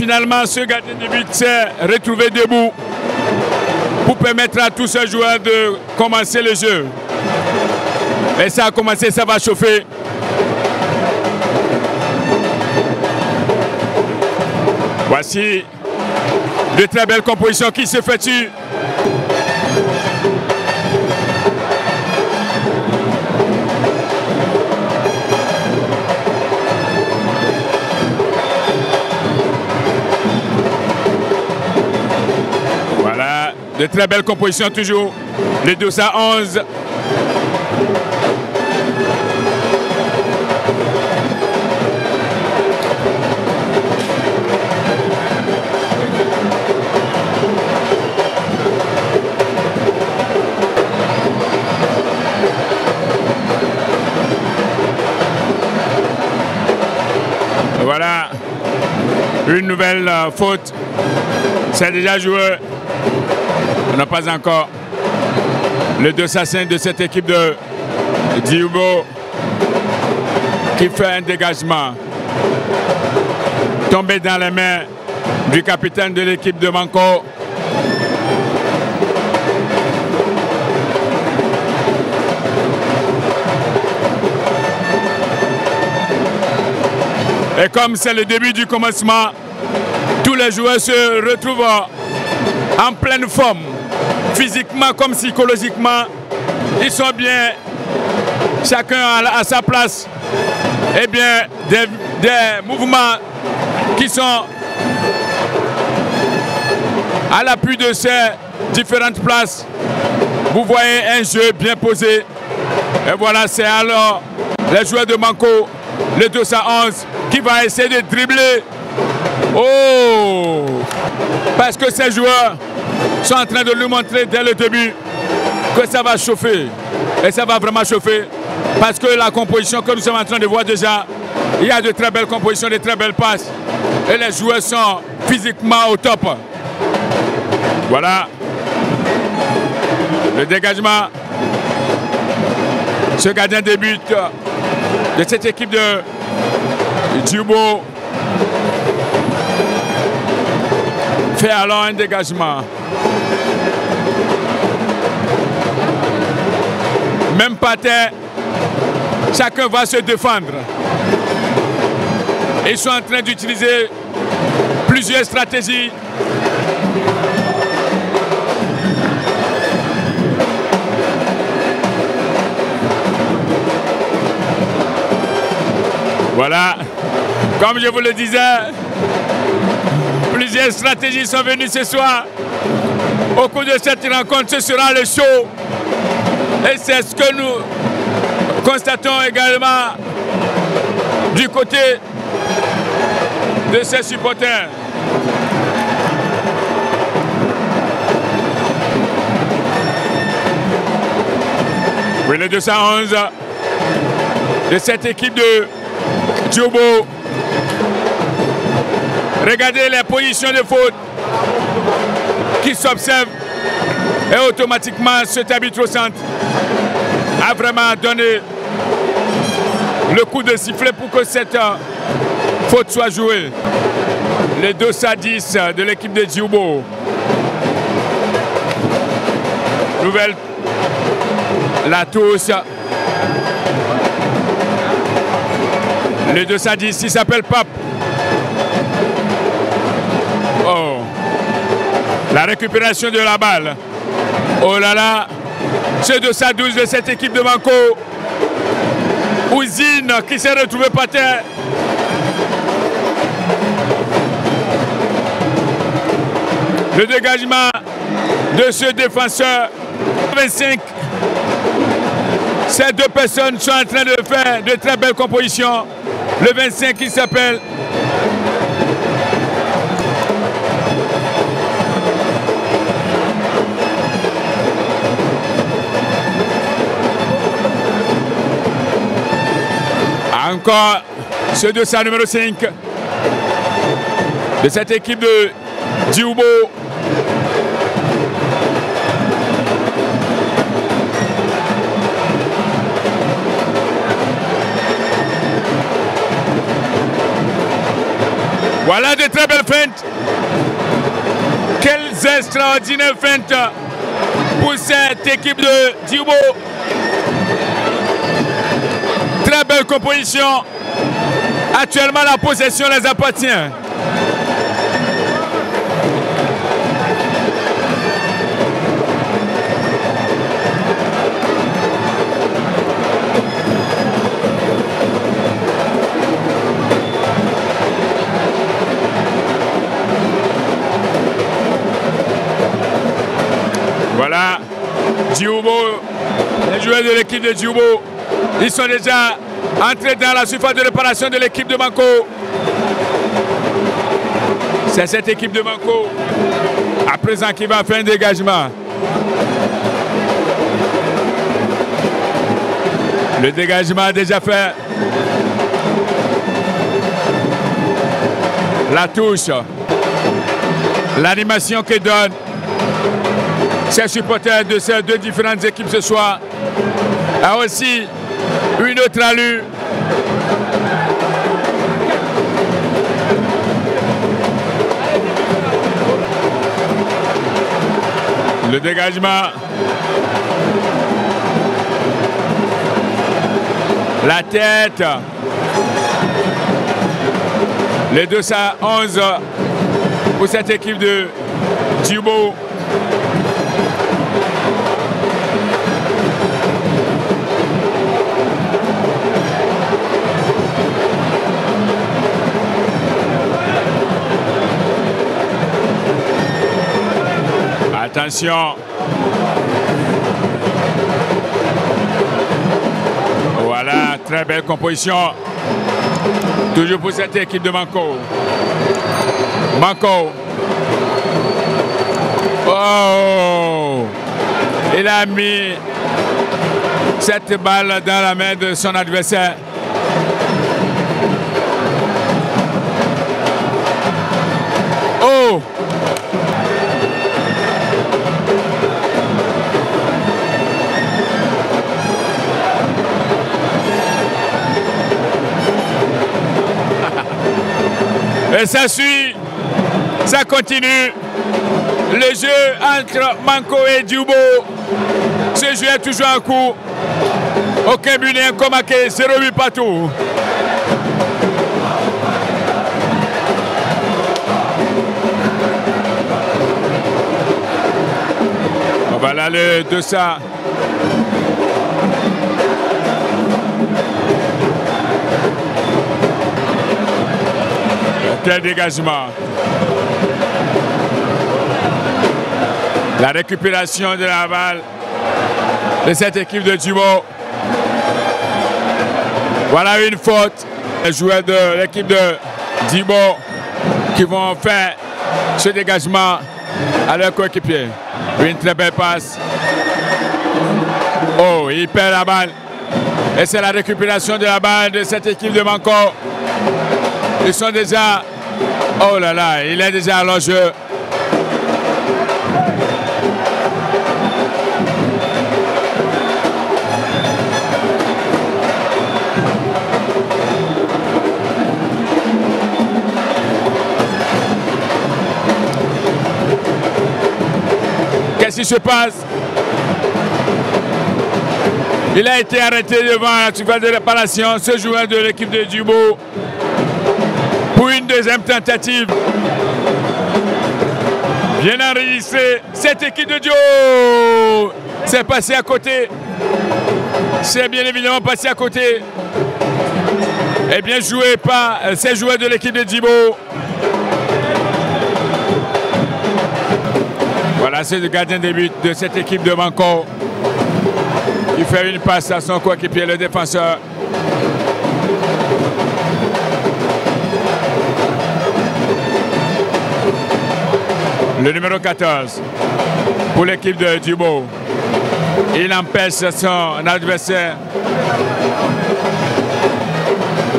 finalement, ce gardien de but s'est retrouvé debout pour permettre à tous ces joueurs de commencer le jeu. Et ça a commencé, ça va chauffer. Voici de très belles compositions qui s'effectuent. Voilà, de très belles compositions toujours. Les 211. Voilà, une nouvelle faute. C'est déjà joué. On n'a pas encore. Le 205 de cette équipe de Djioubo qui fait un dégagement. Tombé dans les mains du capitaine de l'équipe de Manko. Et comme c'est le début du commencement, tous les joueurs se retrouvent en pleine forme, physiquement comme psychologiquement. Ils sont bien, chacun à sa place. Et bien, des mouvements qui sont à l'appui de ces différentes places. Vous voyez un jeu bien posé. Et voilà, c'est alors les joueurs de Manko, le 211, qui va essayer de dribbler. Oh! Parce que ces joueurs sont en train de nous montrer dès le début que ça va chauffer. Et ça va vraiment chauffer. Parce que la composition que nous sommes en train de voir déjà, il y a de très belles compositions, de très belles passes. Et les joueurs sont physiquement au top. Voilà. Le dégagement. Ce gardien de but de cette équipe de Djioubo fait alors un dégagement. Même pas terre, chacun va se défendre. Ils sont en train d'utiliser plusieurs stratégies. Voilà, comme je vous le disais, plusieurs stratégies sont venues ce soir. Au cours de cette rencontre, ce sera le show. Et c'est ce que nous constatons également du côté de ces supporters. Oui, le 211 de cette équipe de Djioubo. Regardez les positions de faute qui s'observent et automatiquement cet arbitre au centre a vraiment donné le coup de sifflet pour que cette faute soit jouée. Les 210 de l'équipe de Djioubo. Nouvelle la touche. Les 210, il s'appelle Pape. Oh. La récupération de la balle. Oh là là. Ce 212 de cette équipe de Manko. Ouzine qui s'est retrouvé par terre. Le dégagement de ce défenseur. 25. Ces deux personnes sont en train de faire de très belles compositions. Le 25 qui s'appelle encore ce dossard numéro 5 de cette équipe de Djioubo. Voilà de très belles feintes. Quelles extraordinaires feintes pour cette équipe de Djibo. Très belle composition. Actuellement, la possession les appartient. Voilà, Djibo, les joueurs de l'équipe de Djibo, ils sont déjà entrés dans la surface de réparation de l'équipe de Manko. C'est cette équipe de Manko, à présent, qui va faire un dégagement. Le dégagement a déjà fait. La touche, l'animation que donne ces supporters de ces deux différentes équipes ce soir a aussi une autre allure. Le dégagement, la tête, les 211 pour cette équipe de Djibo. Attention. Voilà, très belle composition. Toujours pour cette équipe de Manko. Manko. Oh! Il a mis cette balle dans la main de son adversaire. Oh! Et ça suit, ça continue. Le jeu entre Manko et Djibo. Ce jeu est toujours en cours. Aucun but n'est encore marqué, 0-8 partout. Voilà le 200. Quel dégagement. La récupération de la balle de cette équipe de Djibo. Voilà une faute. Les joueurs de l'équipe de Djibo qui vont faire ce dégagement à leur coéquipier. Une très belle passe. Oh, il perd la balle. Et c'est la récupération de la balle de cette équipe de Manko. Ils sont déjà... Oh là là, il est déjà à l'enjeu. Qu'est-ce qui se passe? Il a été arrêté devant la surface de réparation, ce joueur de l'équipe de Djibo, pour une deuxième tentative. Bien enregistré, cette équipe de Djibo c'est passé à côté. C'est bien évidemment passé à côté. Et bien joué par ces joueurs de l'équipe de Djibo. Voilà, c'est le gardien de but de cette équipe de Manko qui fait une passe à son coéquipier, le défenseur. Le numéro 14 pour l'équipe de Djibo. Il empêche son adversaire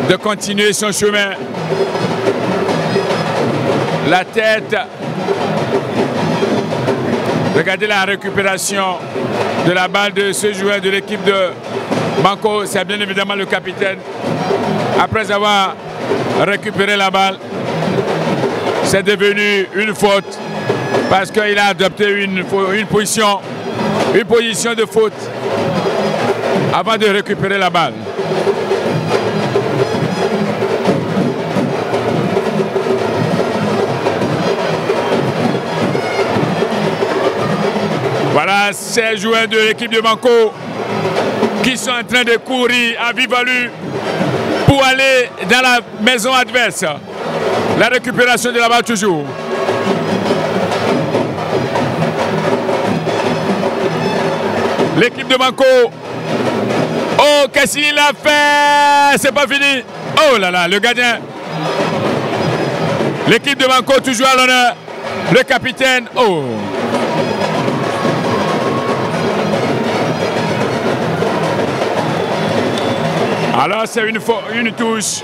de continuer son chemin. La tête. Regardez la récupération de la balle de ce joueur de l'équipe de Manko. C'est bien évidemment le capitaine. Après avoir récupéré la balle, c'est devenu une faute parce qu'il a adopté une position de faute avant de récupérer la balle. Voilà ces joueurs de l'équipe de Manko qui sont en train de courir à vive allure pour aller dans la maison adverse. La récupération de la balle toujours. L'équipe de Manko. Oh, qu'est-ce qu'il a fait? C'est pas fini. Oh là là, le gardien. L'équipe de Manko toujours à l'honneur. Le capitaine. Oh. Alors c'est une touche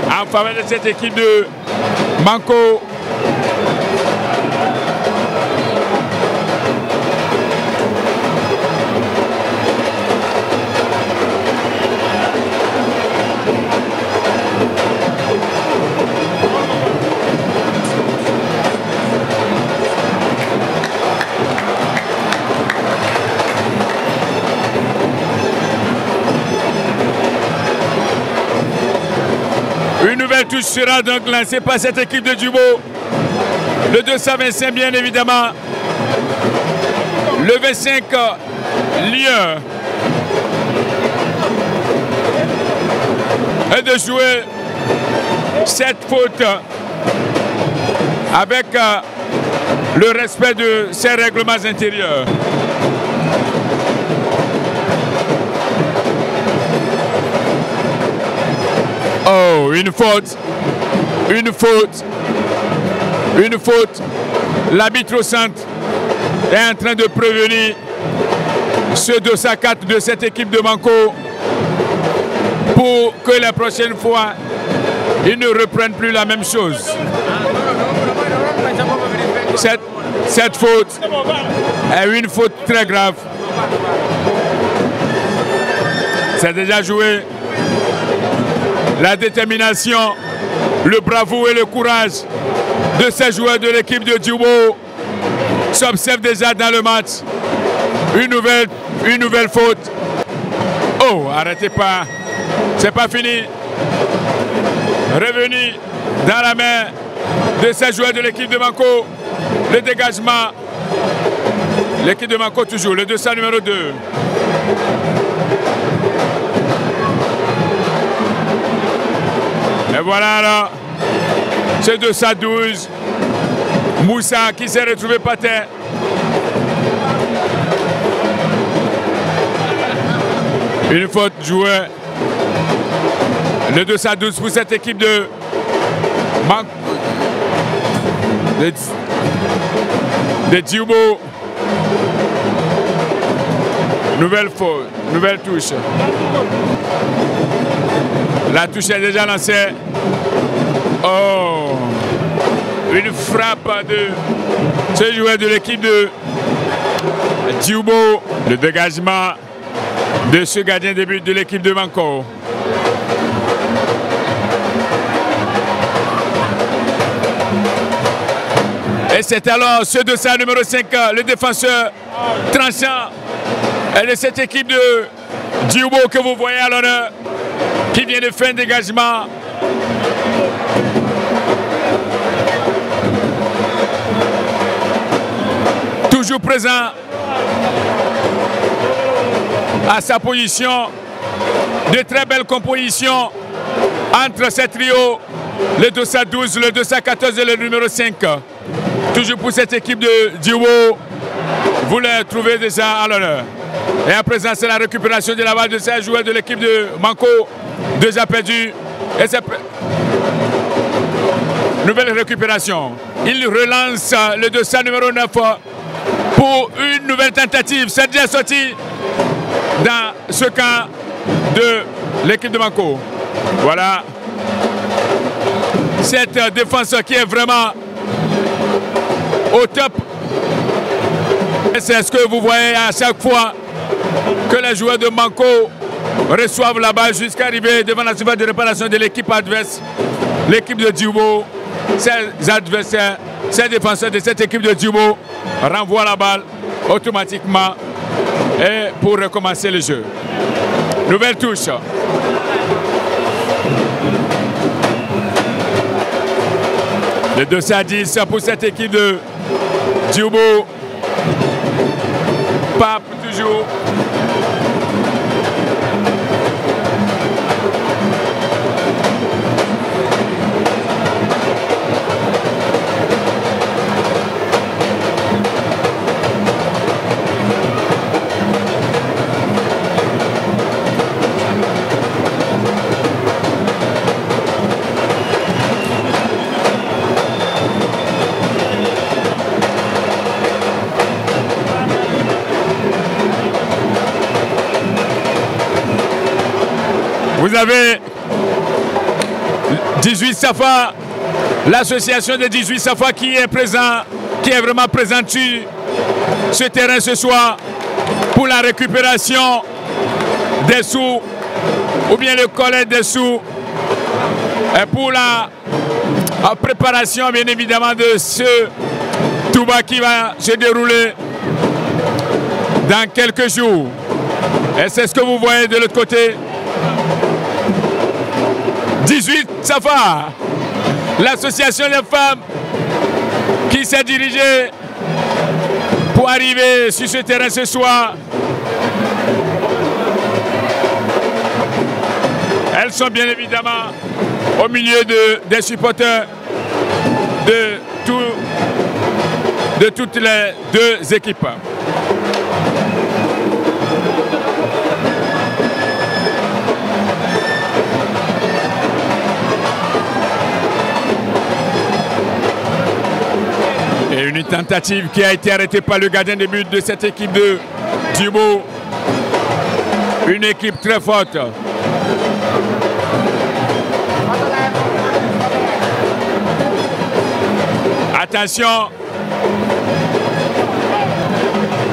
en faveur de cette équipe de Manko. Une nouvelle touche sera donc lancée par cette équipe de Djubo. Le 225 bien évidemment. Le 25 Lyon. Et de jouer cette faute avec le respect de ses règlements intérieurs. Oh, une faute. L'arbitre au centre est en train de prévenir ceux de sa 4 de cette équipe de Manko pour que la prochaine fois, ils ne reprennent plus la même chose. Cette faute est une faute très grave. C'est déjà joué. La détermination, le bravoure et le courage de ces joueurs de l'équipe de Djubo s'observent déjà dans le match. Une nouvelle faute. Oh, arrêtez pas. C'est pas fini. Revenu dans la main de ces joueurs de l'équipe de Manko. Le dégagement. L'équipe de Manko toujours. Le 200 numéro 2. Et voilà là, c'est 212. Moussa qui s'est retrouvé par terre. Une faute jouée. Le 212 pour cette équipe de Djubo. Nouvelle faute, nouvelle touche. La touche est déjà lancée. Oh, une frappe de ce joueur de l'équipe de Djubo. Le dégagement de ce gardien de but de l'équipe de Manko. Et c'est alors ce de sa numéro 5, le défenseur tranchant de cette équipe de Djubo que vous voyez à l'honneur, qui vient de faire un dégagement. Toujours présent à sa position. De très belles compositions entre ces trios, le 212, le 214 et le numéro 5. Toujours pour cette équipe de Djubo, vous les trouvez déjà à l'honneur. Et à présent, c'est la récupération de la balle de ces joueurs de l'équipe de Manko, déjà perdu. Et c'est nouvelle récupération. Il relance le 200 numéro 9 pour une nouvelle tentative. C'est déjà sorti dans ce camp de l'équipe de Manko. Voilà. Cette défense qui est vraiment au top. Et c'est ce que vous voyez à chaque fois que les joueurs de Manko reçoivent la balle jusqu'à arriver devant la surface de réparation de l'équipe adverse. L'équipe de Djubo, ses adversaires, ses défenseurs de cette équipe de Djubo renvoient la balle automatiquement et pour recommencer le jeu. Nouvelle touche. Le 2-10 pour cette équipe de Djubo. Pape toujours. Vous avez 18 Safa, l'association de 18 Safa qui est présent, qui est vraiment présente sur ce terrain ce soir pour la récupération des sous ou bien le collecte des sous et pour la préparation bien évidemment de ce Touba qui va se dérouler dans quelques jours. Et c'est ce que vous voyez de l'autre côté. 18 Safa, l'association des femmes qui s'est dirigée pour arriver sur ce terrain ce soir. Elles sont bien évidemment au milieu des supporters de toutes les deux équipes. Et une tentative qui a été arrêtée par le gardien de but de cette équipe de Djubo. Une équipe très forte. Attention.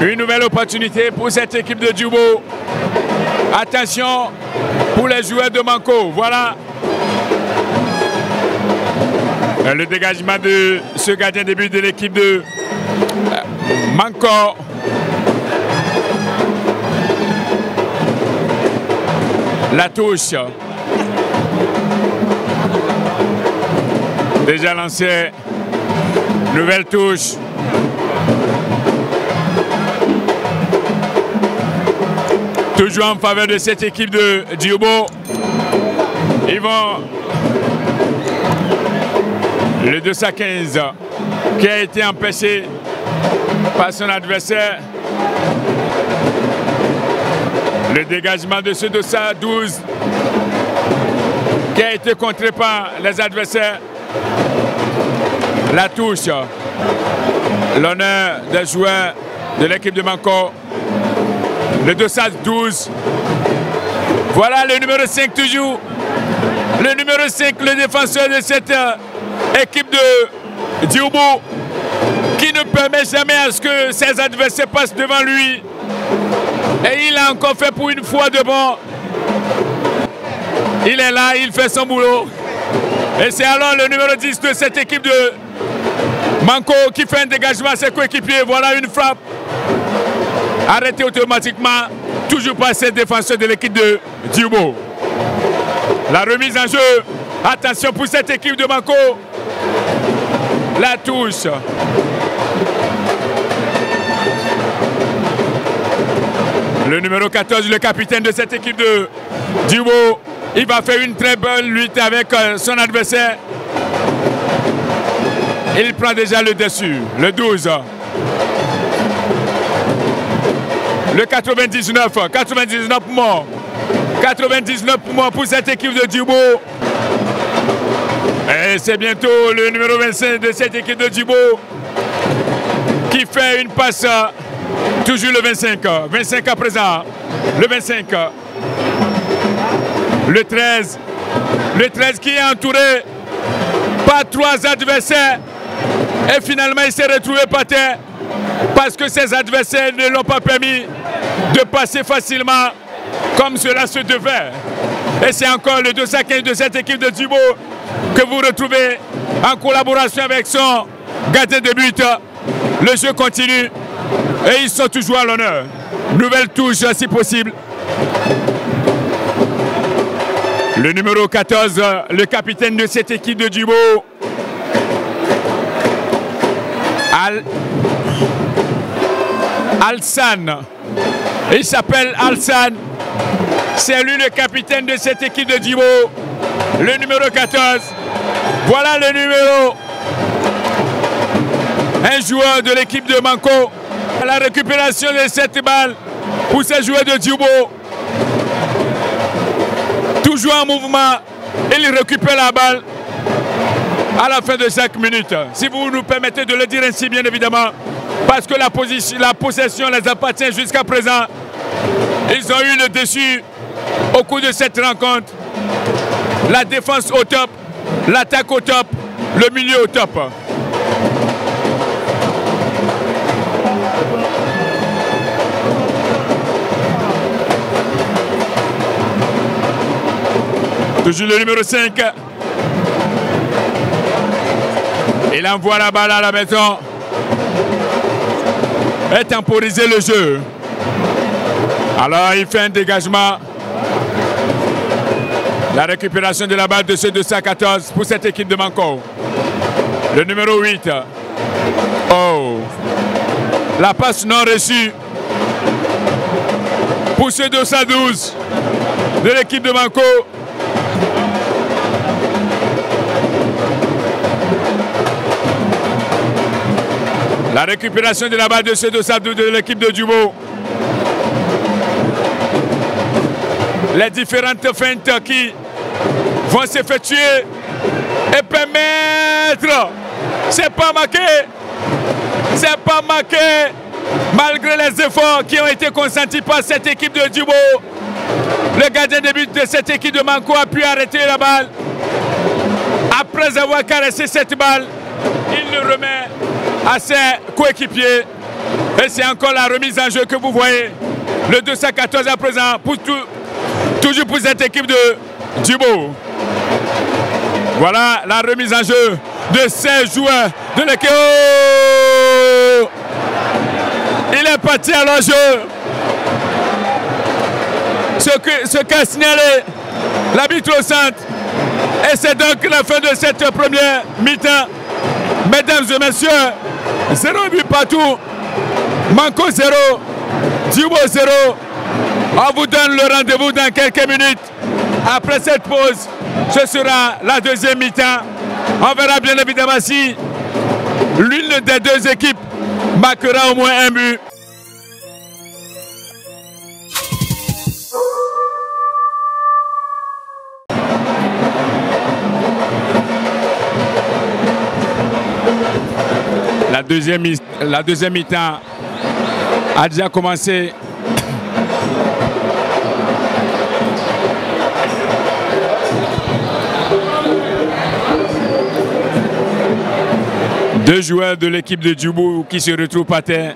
Une nouvelle opportunité pour cette équipe de Djubo. Attention pour les joueurs de Manko. Voilà. Le dégagement de ce gardien de but de l'équipe de Manko. La touche. Déjà lancé. Nouvelle touche. Toujours en faveur de cette équipe de Djubo. Ils vont... Le 2-15 qui a été empêché par son adversaire. Le dégagement de ce 212 qui a été contré par les adversaires. La touche. L'honneur des joueurs de l'équipe de Manko. Le 212. Voilà le numéro 5 toujours. Le numéro 5, le défenseur de cette équipe de Djubo qui ne permet jamais à ce que ses adversaires passent devant lui. Et il a encore fait pour une fois de bon. Il est là, il fait son boulot. Et c'est alors le numéro 10 de cette équipe de Manko qui fait un dégagement à ses coéquipiers. Voilà une frappe. Arrêtée automatiquement, toujours par ses défenseurs de l'équipe de Djubo. La remise en jeu. Attention pour cette équipe de Manko. La touche. Le numéro 14, le capitaine de cette équipe de Djubo. Il va faire une très bonne lutte avec son adversaire. Il prend déjà le dessus. Le 12. Le 99. 99 morts. 99 morts pour cette équipe de Djubo. Et c'est bientôt le numéro 25 de cette équipe de Djubo qui fait une passe. Toujours le 25. 25 à présent. Le 25. Le 13. Le 13 qui est entouré par 3 adversaires. Et finalement, il s'est retrouvé par terre parce que ses adversaires ne l'ont pas permis de passer facilement comme cela se devait. Et c'est encore le 215 de cette équipe de Djibo que vous retrouvez en collaboration avec son gardien de but. Le jeu continue et ils sont toujours à l'honneur. Nouvelle touche si possible. Le numéro 14, le capitaine de cette équipe de Djibo, Alsan. Il s'appelle Alsan. C'est lui le capitaine de cette équipe de Djibo. Le numéro 14. Voilà le numéro. Un joueur de l'équipe de Manko. La récupération de cette balle pour ces joueurs de Djibo. Toujours en mouvement. Il récupère la balle à la fin de 5 minutes. Si vous nous permettez de le dire ainsi, bien évidemment. Parce que la possession les appartient jusqu'à présent. Ils ont eu le dessus au cours de cette rencontre. La défense au top, l'attaque au top, le milieu au top. Toujours le numéro 5. Il envoie la balle à la maison. Et temporiser le jeu. Alors il fait un dégagement. La récupération de la balle de ce 214 pour cette équipe de Manko. Le numéro 8. Oh. La passe non reçue pour ce 212 de l'équipe de Manko. La récupération de la balle de ce 212 de l'équipe de Djibo. Les différentes feintes qui vont s'effectuer et permettre. C'est pas marqué. C'est pas marqué. Malgré les efforts qui ont été consentis par cette équipe de Djibo. Le gardien de but de cette équipe de Manko a pu arrêter la balle. Après avoir caressé cette balle, il le remet à ses coéquipiers. Et c'est encore la remise en jeu que vous voyez. Le 214 à présent, toujours pour cette équipe de Djibo. Voilà la remise en jeu de ces joueurs de l'équipe. Oh, il est parti à l'enjeu. Ce qu'a signalé l'arbitre au centre. Et c'est donc la fin de cette première mi-temps. Mesdames et messieurs, 0 but partout. Manko 0, Djibo 0. On vous donne le rendez-vous dans quelques minutes. Après cette pause, ce sera la deuxième mi-temps. On verra bien évidemment si l'une des deux équipes marquera au moins un but. La deuxième mi-temps a déjà commencé. Deux joueurs de l'équipe de Djibo qui se retrouvent par terre.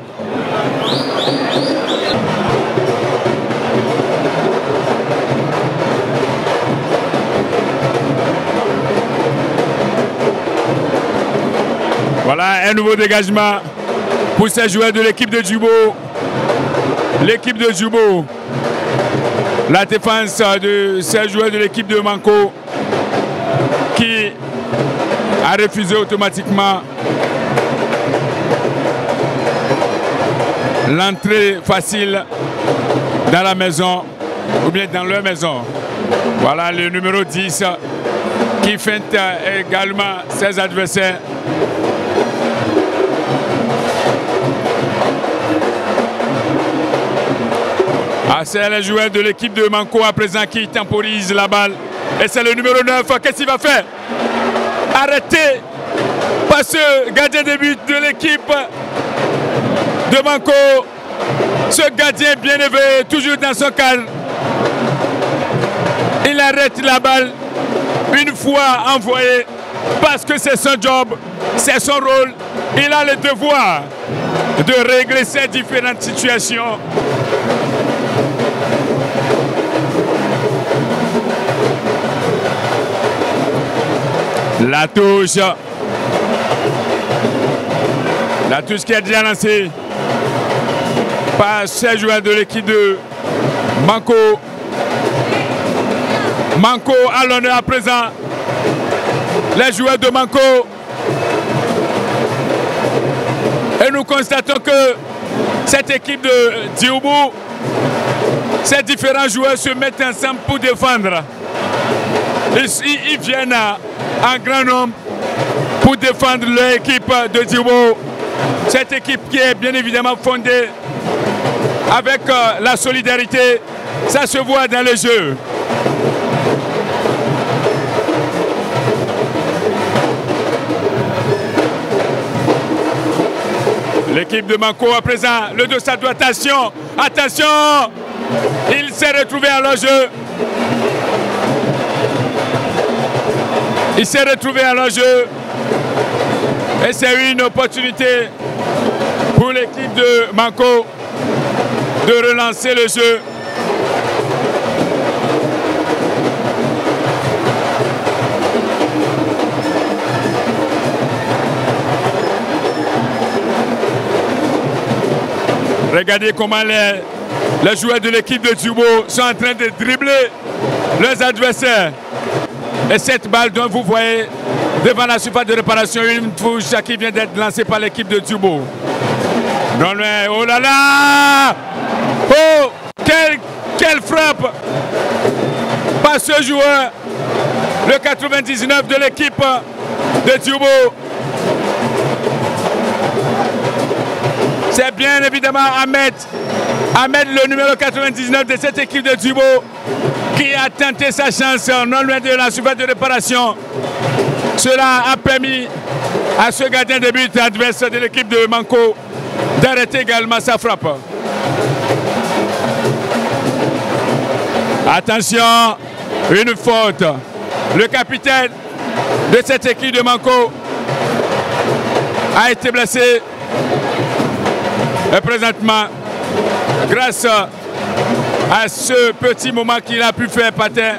Voilà un nouveau dégagement pour ces joueurs de l'équipe de Djibo. L'équipe de Djibo. La défense de ces joueurs de l'équipe de Manko qui a refusé automatiquement l'entrée facile dans la maison ou bien dans leur maison. Voilà le numéro 10 qui feinte également ses adversaires. Ah, c'est le joueur de l'équipe de Manko à présent qui temporise la balle. Et c'est le numéro 9. Qu'est-ce qu'il va faire? Arrêté par ce gardien de but de l'équipe de Manko. Ce gardien bien élevé, toujours dans son cadre. Il arrête la balle une fois envoyée parce que c'est son job, c'est son rôle. Il a le devoir de régler ces différentes situations. La touche. La touche qui est déjà lancée par ces joueurs de l'équipe de Manko. Manko à l'honneur à présent. Les joueurs de Manko. Et nous constatons que cette équipe de Dioubou, ces différents joueurs se mettent ensemble pour défendre. Ils viennent en grand nombre pour défendre l'équipe de Dioubou. Cette équipe qui est bien évidemment fondée avec la solidarité, ça se voit dans le jeu. L'équipe de Manko à présent, le Dossado, attention, attention, il s'est retrouvé à l'enjeu. Il s'est retrouvé à l'enjeu et c'est une opportunité pour l'équipe de Manko de relancer le jeu. Regardez comment les joueurs de l'équipe de Dioubou sont en train de dribbler leurs adversaires. Et cette balle dont vous voyez devant la surface de réparation, une touche qui vient d'être lancée par l'équipe de Dioubou. Non, mais oh là là! Oh! Quelle frappe par ce joueur, le 99 de l'équipe de Dioubou. C'est bien évidemment Ahmed, le numéro 99 de cette équipe de Dioubou, qui a tenté sa chance non loin de la surface de réparation. Cela a permis à ce gardien de but adverse de l'équipe de Manko d'arrêter également sa frappe. Attention, une faute. Le capitaine de cette équipe de Manko a été blessé. Et présentement, grâce à ce petit moment qu'il a pu faire patin,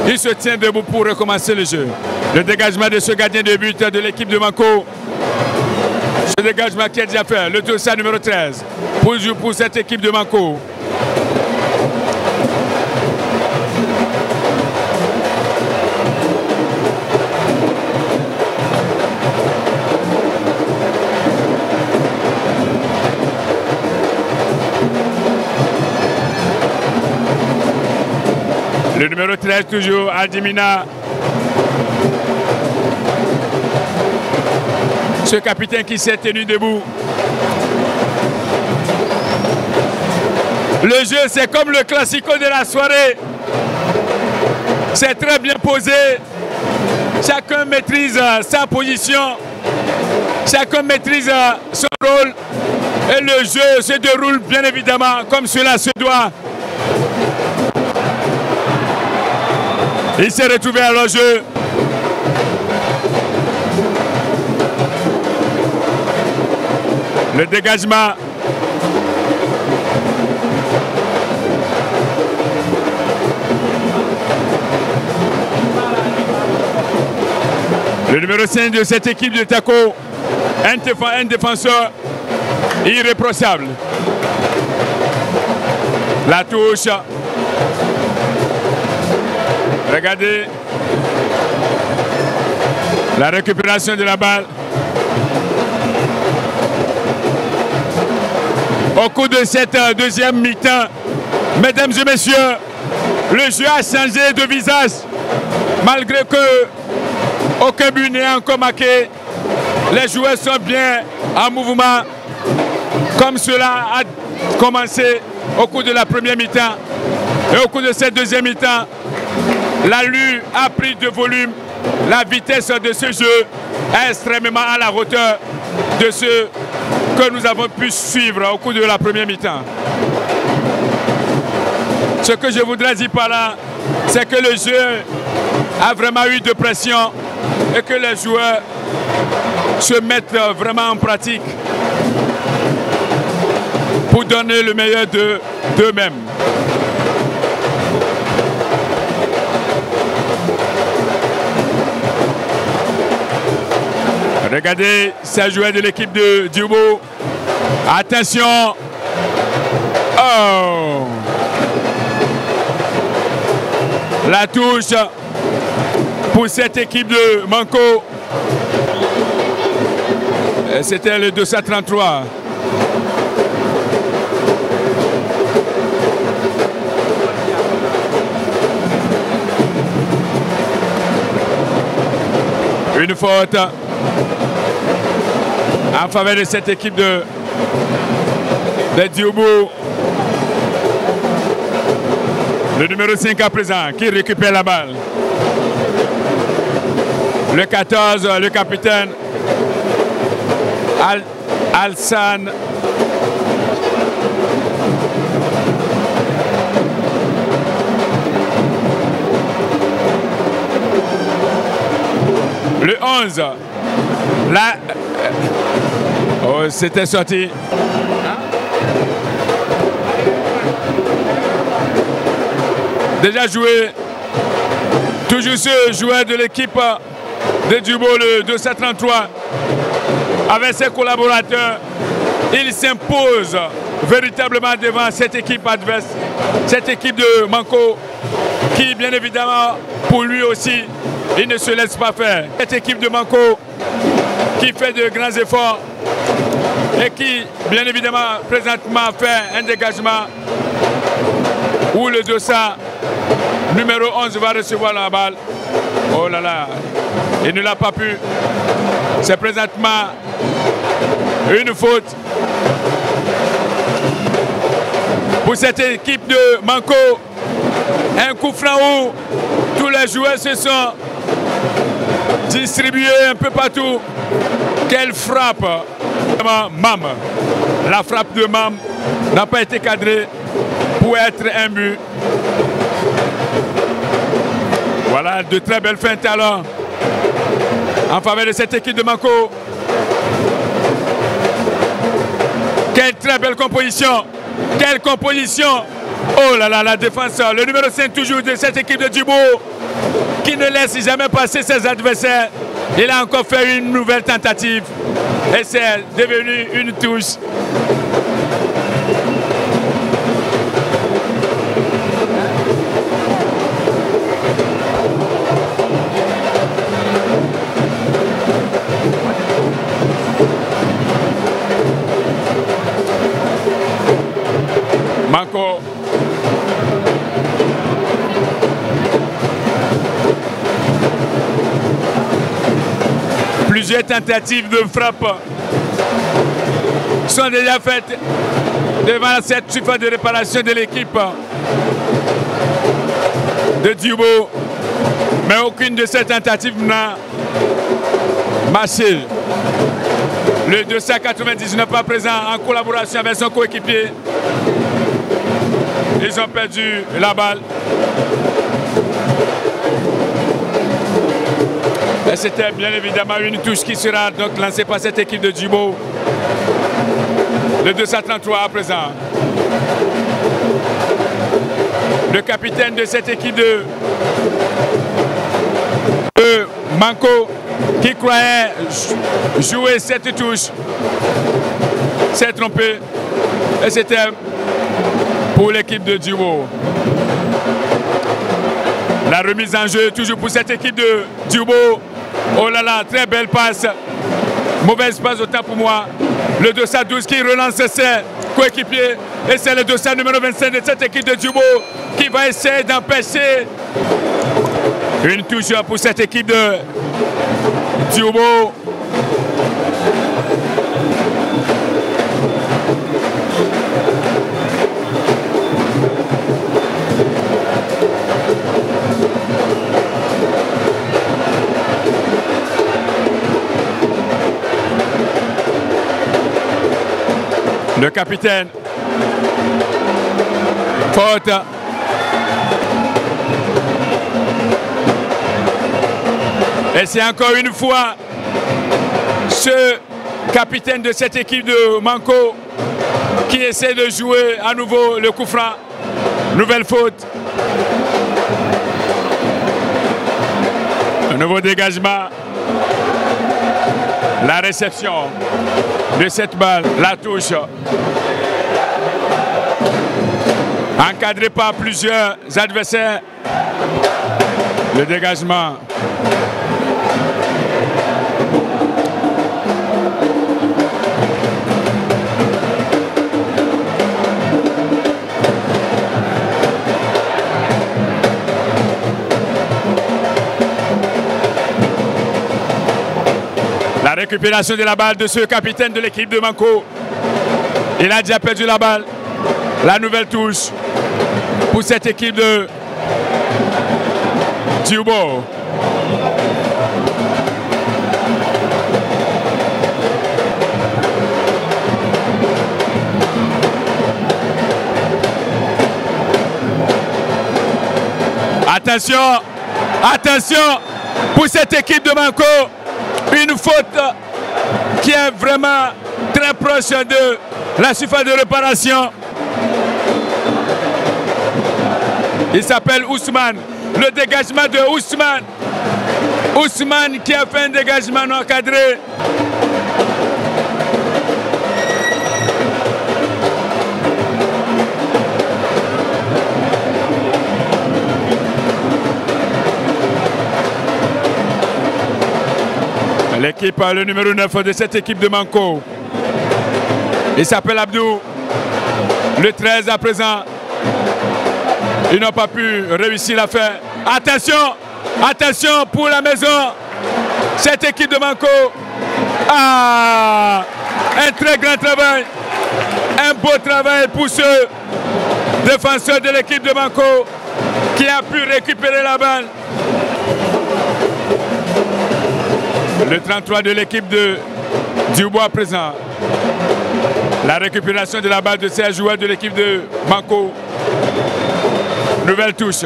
il se tient debout pour recommencer le jeu. Le dégagement de ce gardien de but de l'équipe de Manko. Ce dégagement qui est déjà fait, le dossier numéro 13 pour cette équipe de Manko. Le numéro 13 toujours, Adimina. Ce capitaine qui s'est tenu debout. Le jeu, c'est comme le classico de la soirée. C'est très bien posé. Chacun maîtrise sa position. Chacun maîtrise son rôle. Et le jeu se déroule bien évidemment comme cela se doit. Il s'est retrouvé à l'enjeu. Le dégagement. Le numéro 5 de cette équipe de Tako, un défenseur irréprochable. La touche. Regardez la récupération de la balle. Au cours de cette deuxième mi-temps, mesdames et messieurs, le jeu a changé de visage. Malgré que aucun but n'est encore marqué, les joueurs sont bien en mouvement, comme cela a commencé au cours de la première mi-temps. Et au cours de cette deuxième mi-temps, l'allure a pris de volume. La vitesse de ce jeu est extrêmement à la hauteur de ce que nous avons pu suivre au cours de la première mi-temps. Ce que je voudrais dire par là, c'est que le jeu a vraiment eu de pression et que les joueurs se mettent vraiment en pratique pour donner le meilleur d'eux-mêmes. Regardez ces joueurs de l'équipe de Diobo. Attention. Oh. La touche pour cette équipe de Manko. C'était le 233. Une faute en faveur de cette équipe de Diobo. Le numéro 5 à présent qui récupère la balle. Le 14, le capitaine Alsan. Le 11. Là. Oh, c'était sorti. Déjà joué. Toujours ce joueur de l'équipe de Diobo, le 233. Avec ses collaborateurs, il s'impose véritablement devant cette équipe adverse, cette équipe de Manko, qui bien évidemment, pour lui aussi, il ne se laisse pas faire. Cette équipe de Manko qui fait de grands efforts et qui, bien évidemment, présentement fait un dégagement où le Dossa numéro 11 va recevoir la balle. Oh là là, il ne l'a pas pu. C'est présentement une faute pour cette équipe de Manko. Un coup franc où tous les joueurs se sont distribués un peu partout. Quelle frappe! Mam. La frappe de Mam n'a pas été cadrée pour être un but. Voilà, de très belles feintes alors en faveur de cette équipe de Manko. Quelle très belle composition! Quelle composition! Oh là là, la défense, le numéro 5 toujours de cette équipe de Diobo qui ne laisse jamais passer ses adversaires. Il a encore fait une nouvelle tentative et c'est devenu une touche. Manko. Plusieurs tentatives de frappe sont déjà faites devant cette surface de réparation de l'équipe de Diobo, mais aucune de ces tentatives n'a marché. Le 299 à présent en collaboration avec son coéquipier. Ils ont perdu la balle. Et c'était bien évidemment une touche qui sera donc lancée par cette équipe de Diobo. Le 233 à présent. Le capitaine de cette équipe de Manko qui croyait jouer cette touche s'est trompé. Et c'était pour l'équipe de Diobo. La remise en jeu toujours pour cette équipe de Diobo. Oh là là, très belle passe. Mauvaise passe autant pour moi. Le 212 qui relance ses coéquipiers. Et c'est le 200 numéro 25 de cette équipe de Diobo qui va essayer d'empêcher une touche pour cette équipe de Diobo. Le capitaine. Faute. Et c'est encore une fois ce capitaine de cette équipe de Manko qui essaie de jouer à nouveau le coup franc. Nouvelle faute. Un nouveau dégagement. La réception de cette balle, la touche. Encadré par plusieurs adversaires. Le dégagement. La récupération de la balle de ce capitaine de l'équipe de Manko. Il a déjà perdu la balle. La nouvelle touche pour cette équipe de Diobo. Attention, attention pour cette équipe de Manko. Une faute qui est vraiment très proche de la surface de réparation. Il s'appelle Ousmane. Le dégagement de Ousmane. Ousmane qui a fait un dégagement non encadré. L'équipe, le numéro 9 de cette équipe de Manko. Il s'appelle Abdou. Le 13 à présent. Ils n'ont pas pu réussir l'affaire. Attention, attention pour la maison. Cette équipe de Manko. Ah, un très grand travail. Un beau travail pour ce défenseur de l'équipe de Manko qui a pu récupérer la balle. Le 33 de l'équipe de Dubois présent. La récupération de la balle de ces joueurs de l'équipe de Manko. Nouvelle touche.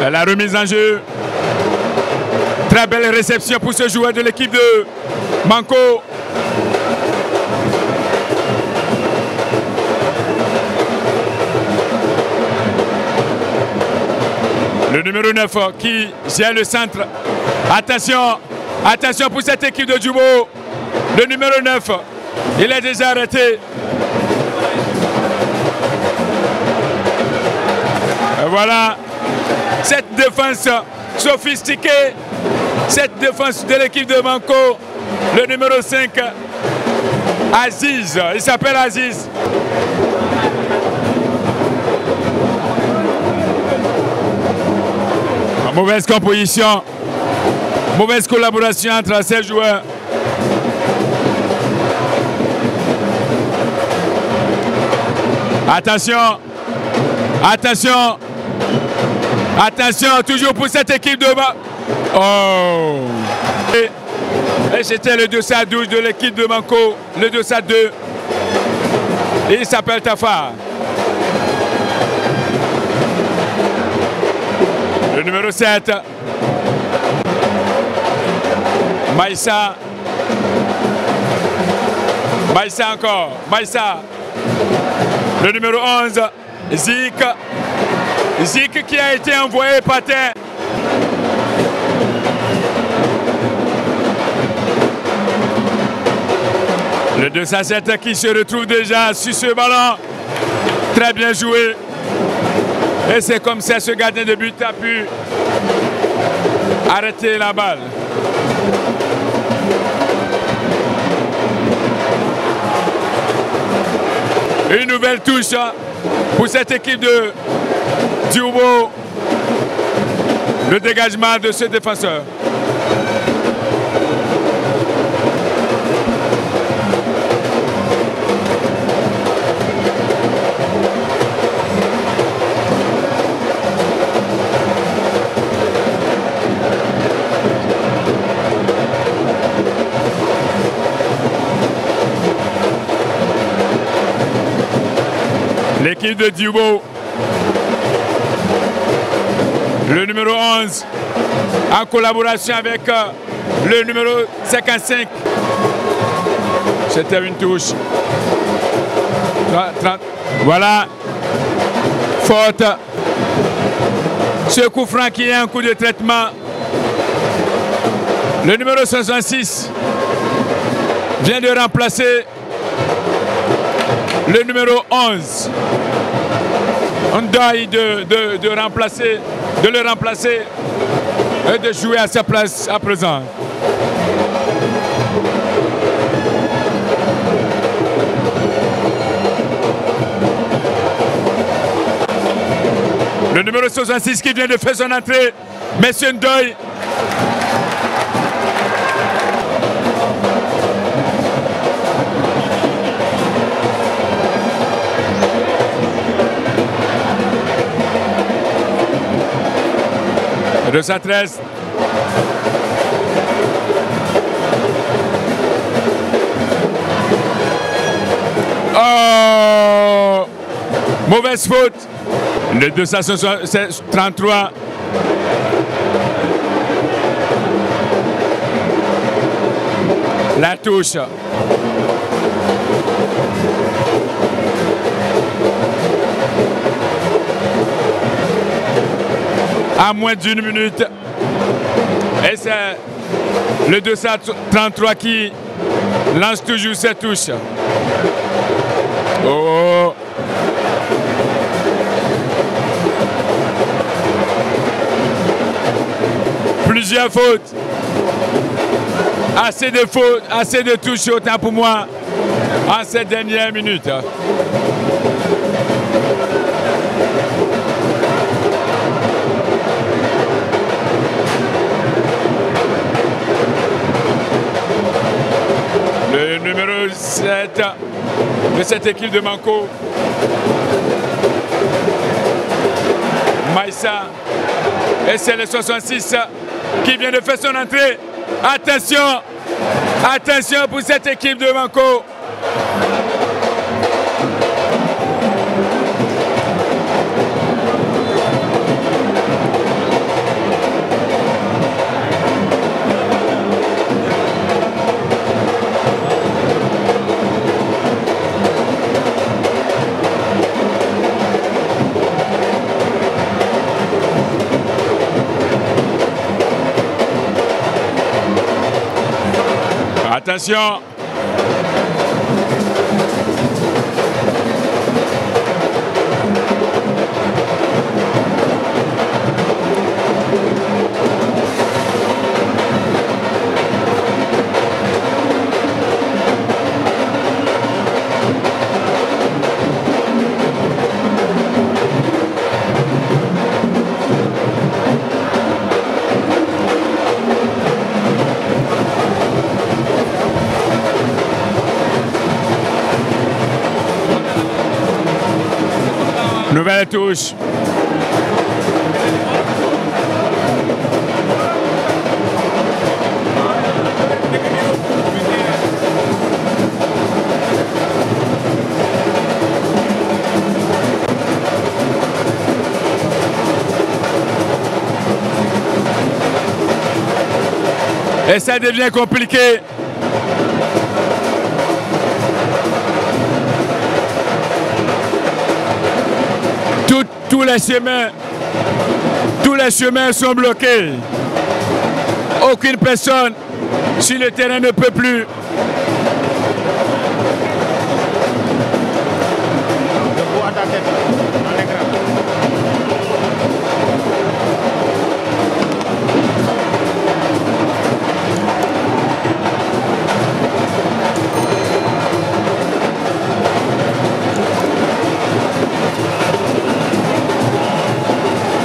La remise en jeu. Très belle réception pour ce joueur de l'équipe de Manko. Le numéro 9 qui gère le centre. Attention, attention pour cette équipe de Djubo. Le numéro 9, il est déjà arrêté. Et voilà. Cette défense sophistiquée, cette défense de l'équipe de Manko, le numéro 5, Aziz, il s'appelle Aziz. Mauvaise composition, mauvaise collaboration entre ces joueurs. Attention, attention. Attention, toujours pour cette équipe de... Oh! Et c'était le 2-12 de l'équipe de Manko, le 2-2. Il s'appelle Tafa. Le numéro 7. Maïssa. Maïssa encore. Maïssa. Le numéro 11. Zik. Zik qui a été envoyé par terre. Le 2-7 qui se retrouve déjà sur ce ballon. Très bien joué. Et c'est comme ça ce gardien de but a pu arrêter la balle. Une nouvelle touche pour cette équipe de Diobo. Le dégagement de ce défenseur. L'équipe de Diobo Le numéro 11, en collaboration avec le numéro 55. C'était une touche. 30. Voilà. Faute. Ce coup franc qui est un coup de traitement. Le numéro 66 vient de remplacer le numéro 11. On doit de le remplacer et de jouer à sa place à présent. Le numéro 66 qui vient de faire son entrée, Monsieur Ndoye. « 213. Oh! Mauvaise faute. Le 233. La touche. À moins d'une minute. Et c'est le 233 qui lance toujours cette touche. Oh! Plusieurs fautes. Assez de fautes, assez de touches autant pour moi en cette dernière minute. Le numéro 7 de cette équipe de Manko, Maïssa, et c'est le 66 qui vient de faire son entrée. Attention, attention pour cette équipe de Manko. Attention. Nouvelle touche. Et ça devient compliqué. Tous les chemins sont bloqués. Aucune personne sur le terrain ne peut plus.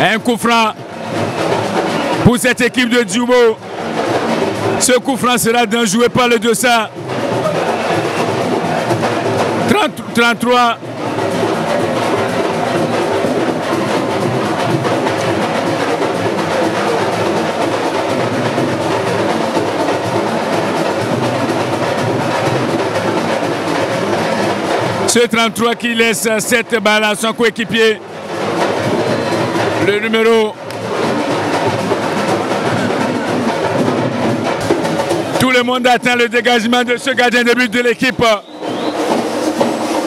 Un coup franc pour cette équipe de Djubo. Ce coup franc sera d'un joué par le 200. 33. Ce 33 qui laisse 7 balles à son coéquipier. Le numéro le monde attend le dégagement de ce gardien de but de l'équipe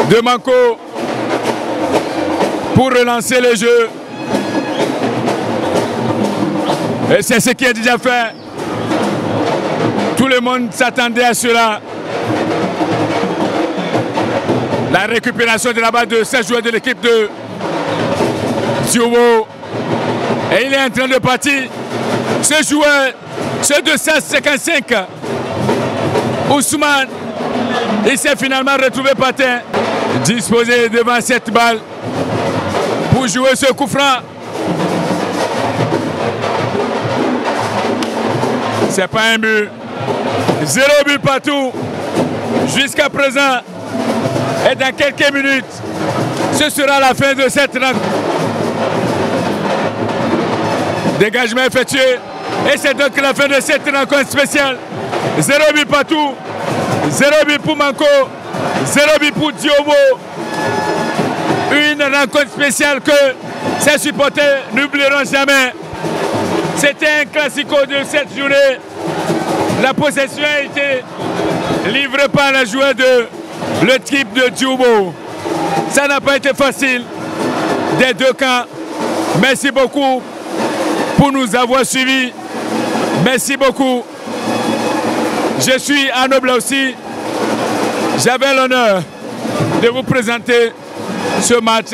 de Manko pour relancer le jeu. Et c'est ce qui est déjà fait. Tout le monde s'attendait à cela. La récupération de la balle de 16 joueurs de l'équipe de Diobo. Et il est en train de partir. Ce joueur, ce de 16,55, Ousmane, il s'est finalement retrouvé par terre, disposé devant cette balle pour jouer ce coup franc. C'est pas un but. 0 but partout jusqu'à présent. Et dans quelques minutes, ce sera la fin de cette rencontre. Dégagement effectué. Et c'est donc la fin de cette rencontre spéciale. 0 but partout. 0 but pour Manko. 0 but pour Diobo. Une rencontre spéciale que ces supporters n'oublieront jamais. C'était un classico de cette journée. La possession a été livrée par les joueurs de l'équipe de Diobo. Ça n'a pas été facile des deux camps. Merci beaucoup pour nous avoir suivis. Merci beaucoup. Je suis Arnaud Blaoussi. J'avais l'honneur de vous présenter ce match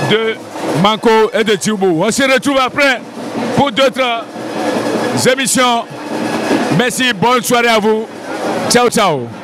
de Manko et de Diobo. On se retrouve après pour d'autres émissions. Merci, bonne soirée à vous. Ciao, ciao.